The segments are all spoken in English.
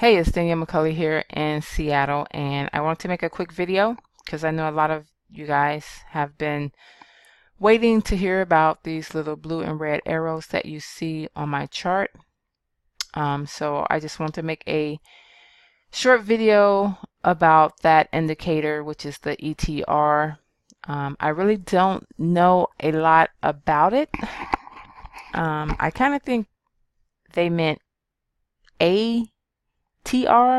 Hey, it's Danielle McCulley here in Seattle, and I want to make a quick video because I know a lot of you guys have been waiting to hear about these little blue and red arrows that you see on my chart. So I just want to make a short video about that indicator, which is the ETR. I really don't know a lot about it. I kind of think they meant ATR,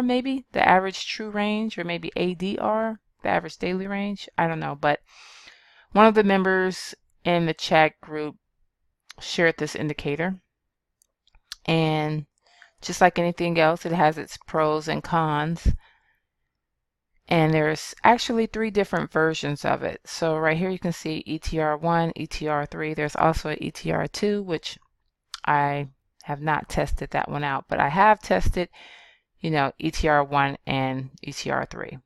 maybe the average true range, or maybe ADR, the average daily range. I don't know, but one of the members in the chat group shared this indicator, and just like anything else, it has its pros and cons, and there's actually 3 different versions of it. So right here you can see ETR1, ETR3. There's also an ETR2, which I have not tested that one out, but I have tested ETR1 and ETR3.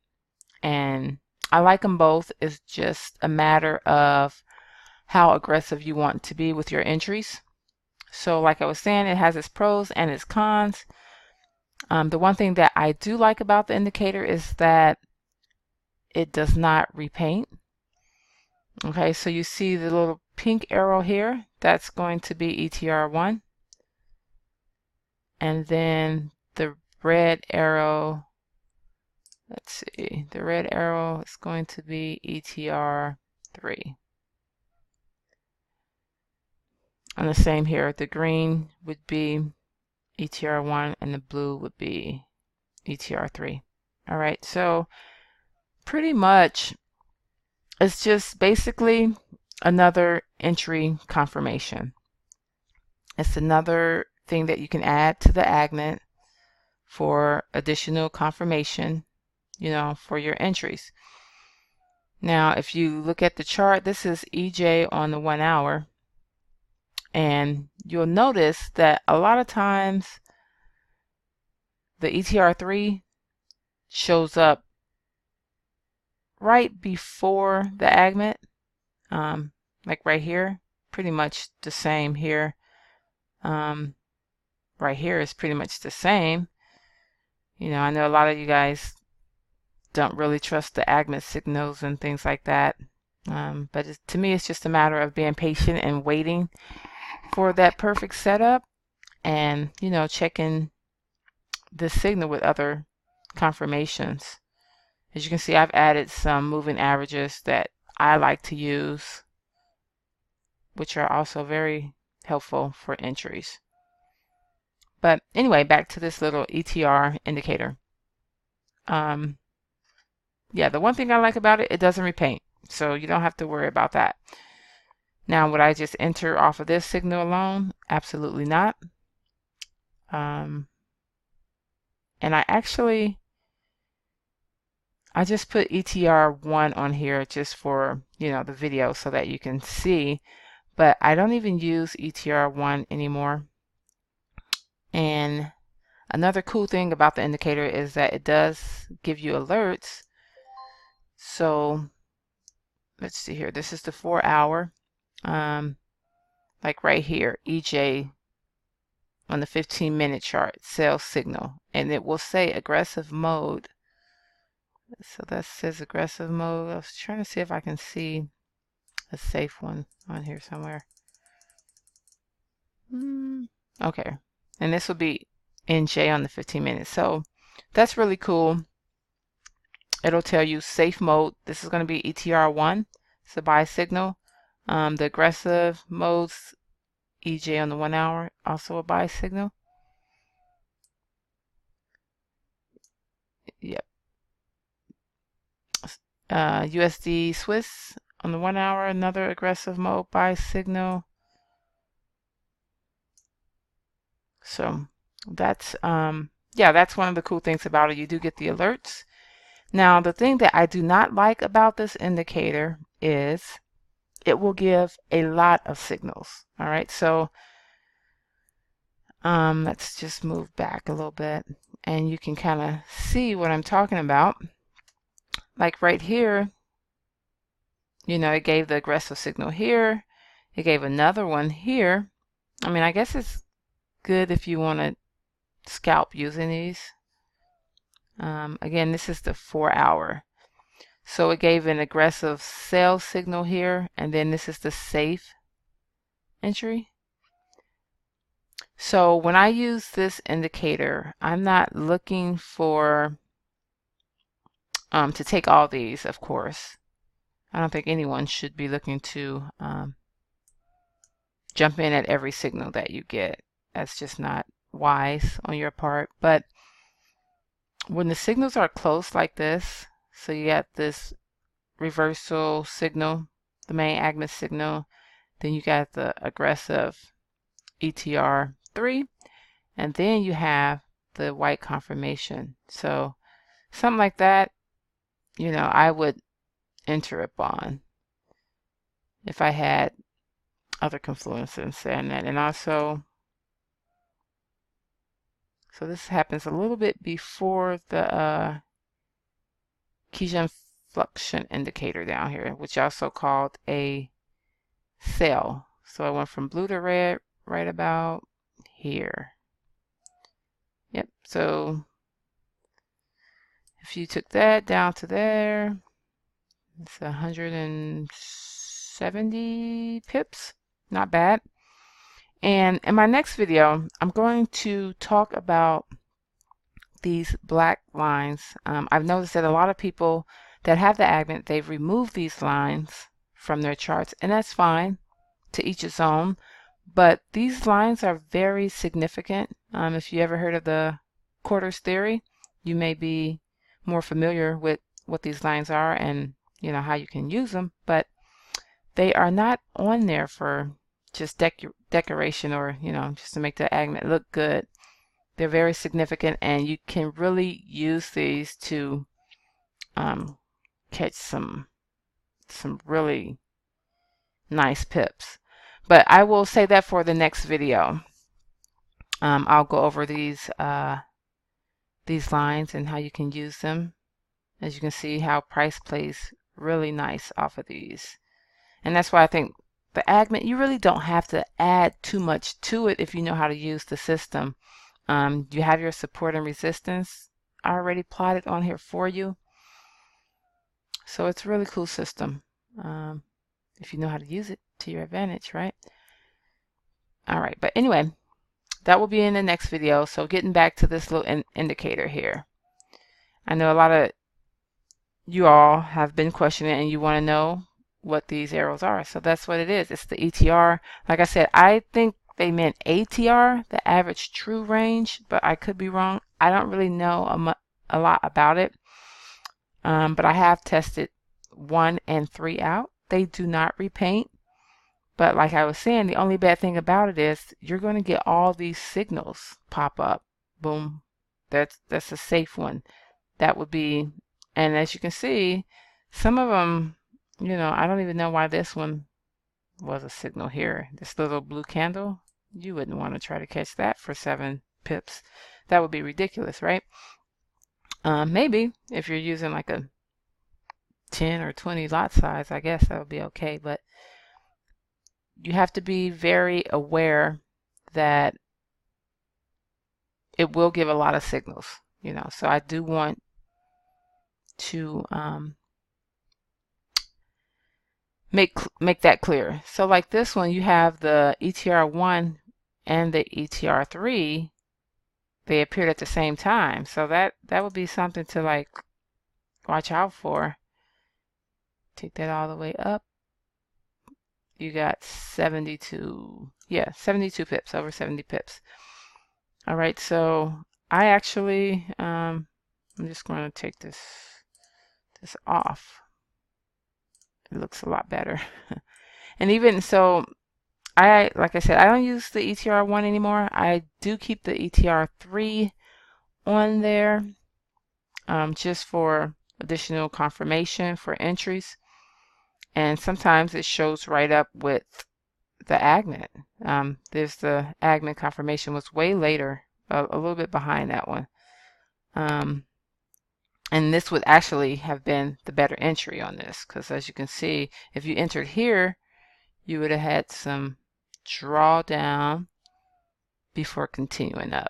And I like them both. It's just a matter of how aggressive you want to be with your entries. So like I was saying, it has its pros and its cons. The one thing that I do like about the indicator is that it does not repaint. Okay, so you see the little pink arrow here, that's going to be ETR1. And then the red arrow, let's see, the red arrow is going to be ETR3. And the same here, the green would be ETR1 and the blue would be ETR3. All right, so pretty much it's just basically another entry confirmation. It's another thing that you can add to the Agimat for additional confirmation, for your entries. Now, if you look at the chart, this is EJ on the 1 hour, and you'll notice that a lot of times the ETR3 shows up right before the Agimat, like right here, pretty much the same here. Right here is pretty much the same. I know a lot of you guys don't really trust the Agimat signals and things like that. But to me, it's just a matter of being patient and waiting for that perfect setup, and checking the signal with other confirmations. As you can see, I've added some moving averages that I like to use, which are also very helpful for entries. But anyway, back to this little ETR indicator. Yeah, the one thing I like about it, it doesn't repaint, so you don't have to worry about that. Now, would I just enter off of this signal alone? Absolutely not. And I just put ETR1 on here just for, the video so that you can see, but I don't even use ETR1 anymore. And another cool thing about the indicator is that it does give you alerts. So let's see here. This is the 4 hour. Like right here, EJ on the 15-minute chart, sell signal, and it will say aggressive mode. So that says aggressive mode. I was trying to see if I can see a safe one on here somewhere. Okay, and this will be NJ on the 15 minutes. So that's really cool. It'll tell you safe mode. This is going to be ETR1. It's a buy signal. The aggressive modes, EJ on the 1 hour, also a buy signal. Yep. USD Swiss on the 1 hour, another aggressive mode buy signal. So that's yeah, that's one of the cool things about it. You do get the alerts. Now, the thing that I do not like about this indicator is it will give a lot of signals. All right, so let's just move back a little bit and you can kind of see what I'm talking about. Like right here, it gave the aggressive signal here. It gave another one here. I mean, I guess it's good if you want to scalp using these. Again, this is the 4-hour. So it gave an aggressive sell signal here, and then this is the safe entry. So when I use this indicator, I'm not looking for to take all these, of course. I don't think anyone should be looking to jump in at every signal that you get. That's just not wise on your part. But when the signals are close like this, so you got this reversal signal, the main Agimat signal, then you got the aggressive ETR 3, and then you have the white confirmation. So something like that, you know, I would enter a bond if I had other confluences saying that. And also, so this happens a little bit before the Kijun fluxion indicator down here, which also called a sell. So I went from blue to red right about here. Yep, so if you took that down to there, it's 170 pips, not bad. And in my next video, I'm going to talk about these black lines. I've noticed that a lot of people that have the Agimat, they've removed these lines from their charts, and that's fine, to each its own. But these lines are very significant. If you ever heard of the quarters theory, you may be more familiar with what these lines are and you know how you can use them. But they are not on there for just decoration or you know just to make the Agimat look good. They're very significant, and you can really use these to catch some really nice pips. But I will say that for the next video. I'll go over these lines and how you can use them. As you can see, how price plays really nice off of these. And that's why I think the Agimat, you really don't have to add too much to it if you know how to use the system. You have your support and resistance already plotted on here for you. So it's a really cool system if you know how to use it to your advantage, right? All right, but anyway, that will be in the next video. So getting back to this little indicator here. I know a lot of you all have been questioning and you want to know what these arrows are. So that's what it is. It's the ETR. Like I said, I think they meant ATR, the average true range, but I could be wrong. I don't really know a lot about it. But I have tested 1 and 3 out. They do not repaint. But like I was saying, the only bad thing about it is you're going to get all these signals pop up. Boom. That's a safe one. That would be, and as you can see, some of them, you know, I don't even know why this one was a signal here. This little blue candle, you wouldn't want to try to catch that for 7 pips. That would be ridiculous, right? Maybe if you're using like a 10 or 20 lot size, I guess that would be okay. But you have to be very aware that it will give a lot of signals, you know. So I do want to make that clear. So like this one, you have the ETR1 and the ETR3. They appeared at the same time. So that would be something to like watch out for. Take that all the way up. You got 72, yeah, 72 pips, over 70 pips. All right, so I actually, I'm just going to take this off. It looks a lot better. And even so, like I said, I don't use the ETR1 anymore. I do keep the ETR3 on there just for additional confirmation for entries. And sometimes it shows right up with the Agimat. There's the Agimat confirmation was way later, a little bit behind that one. And this would actually have been the better entry on this, because as you can see, if you entered here, you would have had some drawdown before continuing up.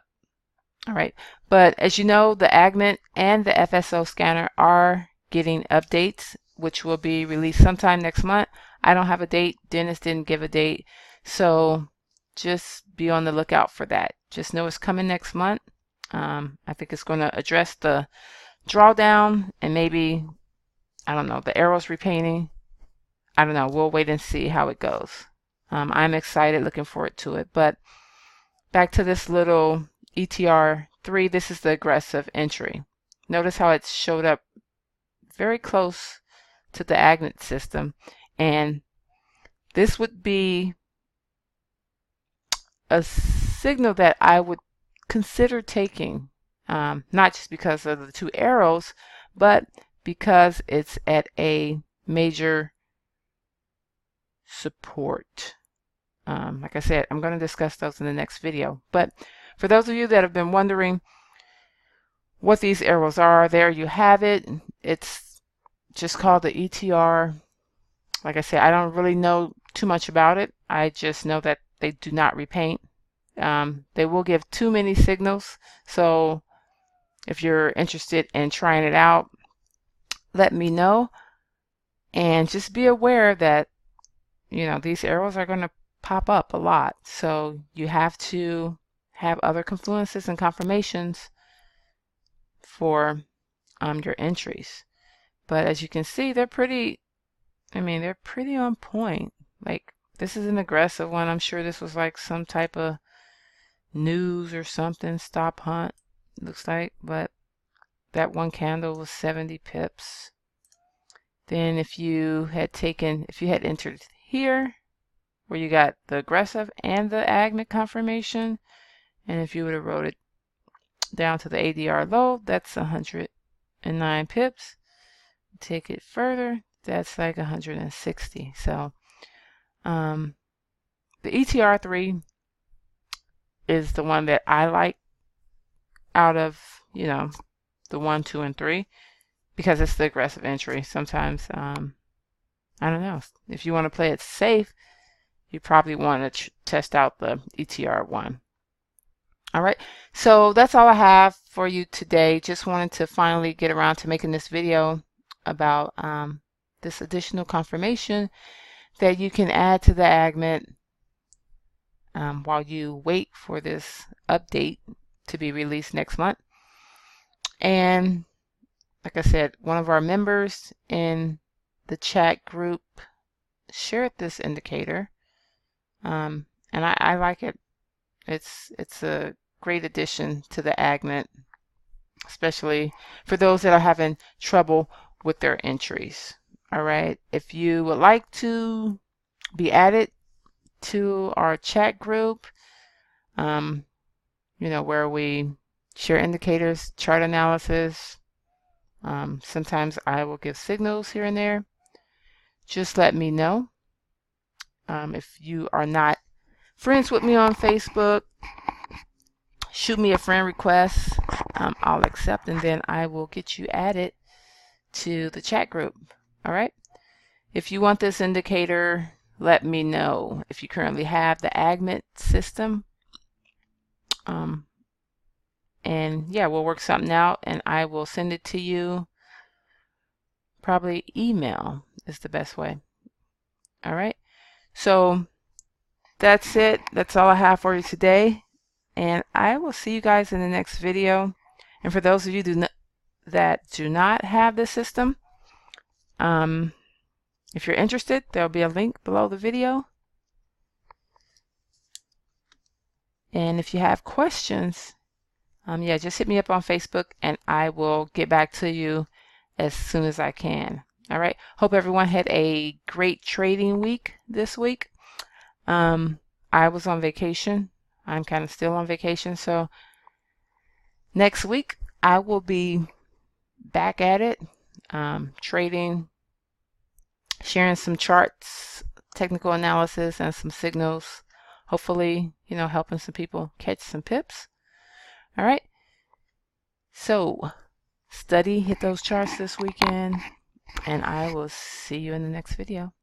All right, but as you know, the Agimat and the FSO scanner are getting updates, which will be released sometime next month. I don't have a date. Dennis didn't give a date, so just be on the lookout for that. Just know it's coming next month. I think it's going to address the drawdown and maybe, I don't know, the arrows repainting. I don't know. We'll wait and see how it goes. I'm excited, looking forward to it. But back to this little ETR3, this is the aggressive entry. Notice how it showed up very close to the Agimat system, and this would be a signal that I would consider taking, not just because of the two arrows, but because it's at a major support. Like I said, I'm going to discuss those in the next video. But for those of you that have been wondering what these arrows are, there you have it. It's just called the ETR. Like I said, I don't really know too much about it. I just know that they do not repaint. They will give too many signals. So if you're interested in trying it out, let me know. And just be aware that, you know, these arrows are going to pop up a lot. So you have to have other confluences and confirmations for your entries. But as you can see, they're pretty, I mean, they're pretty on point. Like, this is an aggressive one. I'm sure this was like some type of news or something, stop hunt, looks like. But that one candle was 70 pips. Then if you had entered here, where you got the aggressive and the Agimat confirmation, and if you would have wrote it down to the ADR low, that's 109 pips. Take it further, that's like 160. So the ETR3 is the one that I like out of, you know, the 1, 2, and 3, because it's the aggressive entry. Sometimes I don't know, if you want to play it safe, you probably want to test out the ETR1. All right, so that's all I have for you today. Just wanted to finally get around to making this video about this additional confirmation that you can add to the Agimat while you wait for this update to be released next month. And like I said, one of our members in the chat group shared this indicator, and I like it. It's a great addition to the Agimat, especially for those that are having trouble with their entries. All right, if you would like to be added to our chat group, you know, where we share indicators, chart analysis, sometimes I will give signals here and there, just let me know. If you are not friends with me on Facebook, shoot me a friend request. I'll accept, and then I will get you added to the chat group. All right, if you want this indicator, let me know. If you currently have the Agimat system, and yeah, we'll work something out, and I will send it to you. Probably email is the best way. All right, so that's it. That's all I have for you today, and I will see you guys in the next video. And for those of you that do not have this system, if you're interested, there'll be a link below the video. And if you have questions, yeah, just hit me up on Facebook and I will get back to you as soon as I can. All right. Hope everyone had a great trading week this week. I was on vacation. I'm kind of still on vacation. So next week I will be back at it, trading, sharing some charts, technical analysis, and some signals. Hopefully, you know, helping some people catch some pips. All right. So study, hit those charts this weekend, and I will see you in the next video.